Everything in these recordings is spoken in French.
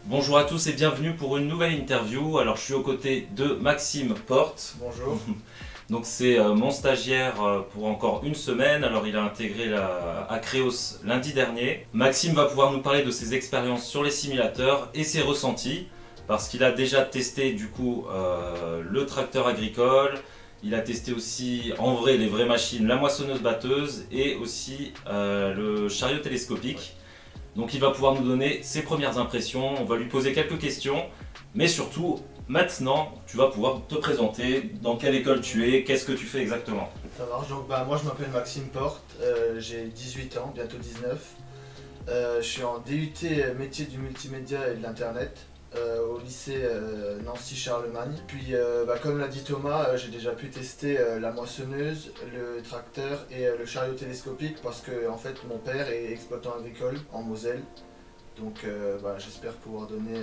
Bonjour à tous et bienvenue pour une nouvelle interview. Alors je suis aux côtés de Maxime Porte. Bonjour. Donc c'est mon stagiaire pour encore une semaine. Alors il a intégré la Acreos lundi dernier. Maxime va pouvoir nous parler de ses expériences sur les simulateurs et ses ressentis. Parce qu'il a déjà testé du coup le tracteur agricole. Il a testé aussi en vrai les vraies machines, la moissonneuse-batteuse et aussi le chariot télescopique. Donc il va pouvoir nous donner ses premières impressions, on va lui poser quelques questions, mais surtout maintenant tu vas pouvoir te présenter, dans quelle école tu es, qu'est-ce que tu fais exactement. Ça marche, donc moi je m'appelle Maxime Porte, j'ai 18 ans, bientôt 19. Je suis en DUT métier du multimédia et de l'internet au lycée Nancy Charlemagne. Puis comme l'a dit Thomas, j'ai déjà pu tester la moissonneuse, le tracteur et le chariot télescopique parce que en fait mon père est exploitant agricole en Moselle. Donc j'espère pouvoir donner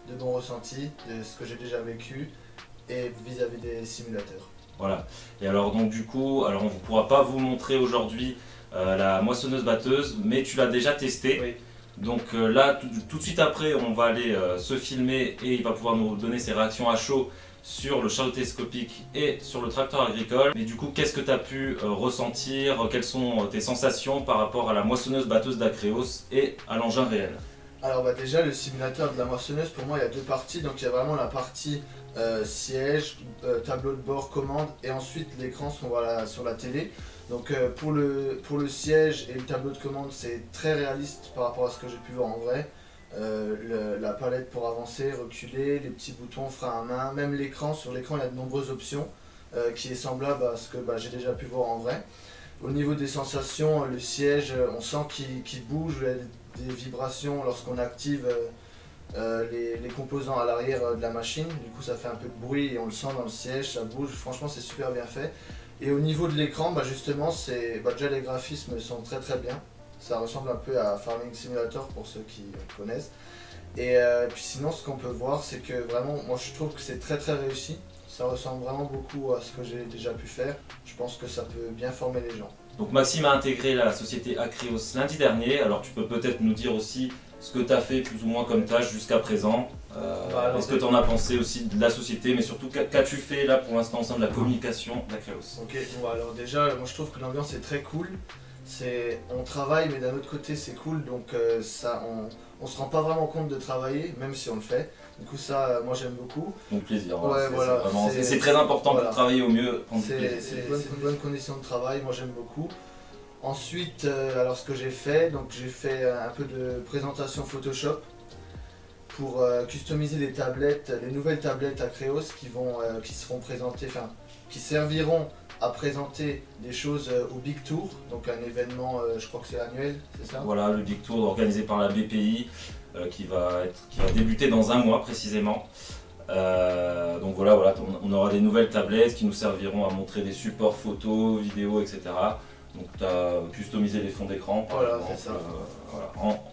de bons ressentis de ce que j'ai déjà vécu et vis-à-vis des simulateurs. Voilà, et alors donc du coup, alors on ne pourra pas vous montrer aujourd'hui la moissonneuse batteuse, mais tu l'as déjà testé. Oui. Donc là, tout de suite après, on va aller se filmer et il va pouvoir nous donner ses réactions à chaud sur le chariot télescopique et sur le tracteur agricole. Et du coup, qu'est-ce que tu as pu ressentir? Quelles sont tes sensations par rapport à la moissonneuse batteuse d'Acreos et à l'engin réel? Alors déjà, le simulateur de la moissonneuse, pour moi, il y a deux parties. Donc il y a vraiment la partie siège, tableau de bord, commande, et ensuite l'écran sur la télé. Donc pour le siège et le tableau de commande, c'est très réaliste par rapport à ce que j'ai pu voir en vrai. La palette pour avancer, reculer, les petits boutons, frein à main, même l'écran. Sur l'écran, il y a de nombreuses options qui est semblable à ce que j'ai déjà pu voir en vrai. Au niveau des sensations, le siège, on sent qu'il bouge, il y a des vibrations lorsqu'on active les composants à l'arrière de la machine. Du coup, ça fait un peu de bruit et on le sent dans le siège, ça bouge. Franchement, c'est super bien fait. Et au niveau de l'écran, justement, déjà les graphismes sont très très bien. Ça ressemble un peu à Farming Simulator pour ceux qui connaissent. Et puis sinon, ce qu'on peut voir, c'est que vraiment, moi je trouve que c'est très très réussi. Ça ressemble vraiment beaucoup à ce que j'ai déjà pu faire. Je pense que ça peut bien former les gens. Donc Maxime a intégré la société Acreos lundi dernier. Alors tu peux peut-être nous dire aussi ce que tu as fait plus ou moins comme tâche jusqu'à présent. Est-ce que tu en as pensé aussi de la société, mais surtout qu'as-tu fait là pour l'instant au sein de la communication d'Acreos? Ok, bon, alors déjà, moi je trouve que l'ambiance est très cool. On travaille, mais d'un autre côté c'est cool, donc on se rend pas vraiment compte de travailler, même si on le fait. Du coup ça, moi j'aime beaucoup. Donc plaisir, ouais, voilà, c'est très important pour travailler au mieux. C'est une bonne condition de travail, moi j'aime beaucoup. Ensuite, alors ce que j'ai fait, donc j'ai fait un peu de présentation Photoshop pour customiser les tablettes, les nouvelles tablettes Acreos qui seront présentées, enfin qui serviront à présenter des choses au Big Tour, donc un événement, je crois que c'est annuel, c'est ça? Voilà, le Big Tour organisé par la BPI qui va débuter dans un mois précisément. Donc voilà, on aura des nouvelles tablettes qui nous serviront à montrer des supports photos, vidéos, etc. Donc tu as customisé les fonds d'écran par exemple,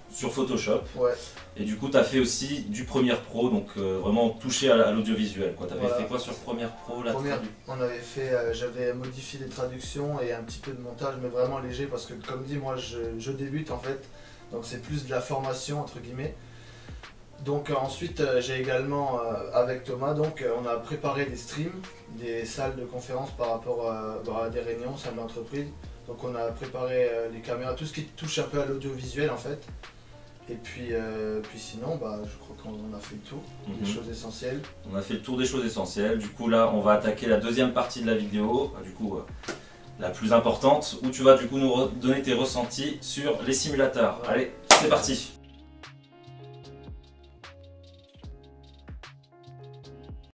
sur Photoshop. Ouais. Et du coup tu as fait aussi du Premiere Pro, donc vraiment touché à l'audiovisuel. Tu avais fait quoi sur Premiere Pro? On avait fait, j'avais modifié les traductions et un petit peu de montage, mais vraiment léger parce que comme dit, moi je débute en fait, donc c'est plus de la formation entre guillemets. Donc ensuite j'ai également avec Thomas, on a préparé des streams, des salles de conférence par rapport à des réunions, salles d'entreprise. Donc on a préparé les caméras, tout ce qui touche un peu à l'audiovisuel en fait. Et puis sinon, je crois qu'on a fait le tour des choses essentielles. On a fait le tour des choses essentielles. Du coup là, on va attaquer la deuxième partie de la vidéo, la plus importante, où tu vas du coup nous donner tes ressentis sur les simulateurs. Allez, c'est parti!